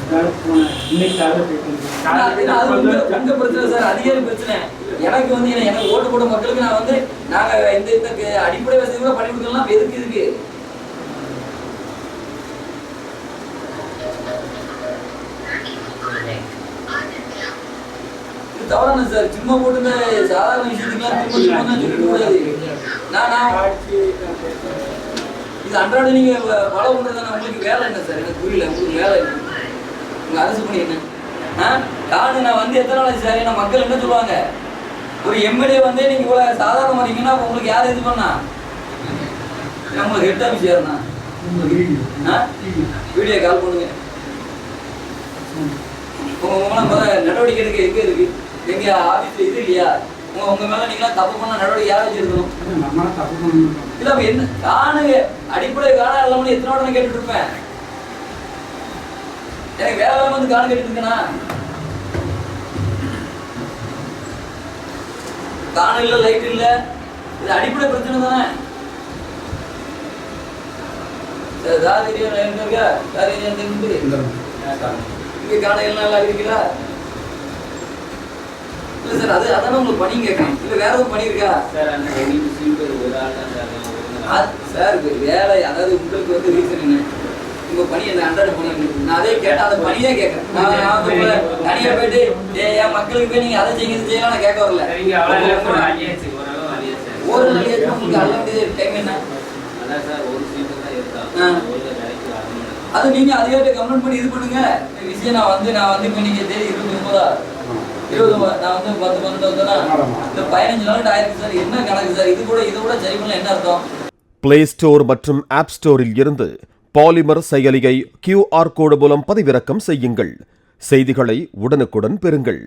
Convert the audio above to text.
உங்க பிரச்சனை சார், அதிகாரி பிரச்சனை. எனக்கு வந்து எனக்கு ஓட்டு போட மக்களுக்கு நான் வந்து நாங்க இந்த அடிப்படை வசதி கூட பண்ணி கொடுக்கலாம். எதுக்கு இதுக்கு தவறான சார்? சும்மா போட்டு சாதாரண விஷயத்துக்குலாம் சொல்லிட்டு கூடாது. இது அன்றாட நீங்க ஃபாலோ பண்றதுனா உங்களுக்கு வேலை என்ன சார்? எனக்கு புரியல. உங்களுக்கு வேலை என்ன? உங்க அரசு பணி என்ன? காடு நான் வந்து எத்தனை நாள் சார்? ஏன்னா மக்கள் என்ன சொல்லுவாங்க, ஒரு எம்எல்ஏ வந்து நீங்க இவ்வளவு சாதாரணமா இருக்கீங்கன்னா உங்களுக்கு யாரும் இது பண்ணா? உங்களுக்கு ஹெட் ஆஃபீஸ் யாருண்ணா? வீடியோ கால் பண்ணுங்க. உங்க நடவடிக்கை எடுக்க எங்க இருக்கு? எங்க ஆபீஸ்ல இது இல்லையா? உங்க மேல நீங்களா தப்பு பண்ண நடவடிக்கை யாரும் வச்சிருக்கணும்? இல்ல என்ன காணுங்க, அடிப்படை காண இல்லாம எத்தனை வாரம் கேட்டுட்டு இருப்பேன். எனக்கு வேலை வந்து காண கேட்டுட்டு இருக்கேனா? காண இல்ல, லைட் இல்ல, இது அடிப்படை பிரச்சனை தானே. இங்க காண எல்லாம் இருக்கீங்களா? இல்ல சார், அது அதான உங்களுக்கு பணி கேட்கணும். இல்ல வேற எதுவும் பணி இருக்கா சார்? சார் வேலை, அதாவது உங்களுக்கு வந்து ரீசன் என்ன? உங்க பணி என்ன? அன்றாட பணி. நான் அதே கேட்டேன், அந்த பணியே கேட்கறேன். தனியா போயிட்டு என் மக்களுக்கு போய் நீங்க அதை செய்யுங்க இது செய்யலாம் நான் கேட்க வரல. ஒரு நாள் உங்களுக்கு அல்ல வேண்டியது டைம் என்ன? அது நீங்க அதிகாரிட்ட கம்ப்ளைண்ட் பண்ணி இது பண்ணுங்க. விஷயம் நான் வந்து இப்ப நீங்க தேதி 29 நான் வந்து 10 12 வந்தேன்னா இந்த 15 நாள் ஆயிருக்கு சார். என்ன கணக்கு சார்? இது கூட சரி பண்ணல என்ன அர்த்தம்? பிளே ஸ்டோர் மற்றும் ஆப் ஸ்டோரில் இருந்து பாலிமர் செயலியை QR கோடு மூலம் பதிவிறக்கம் செய்யுங்கள். செய்திகளை உடனுக்குடன் பெறுங்கள்.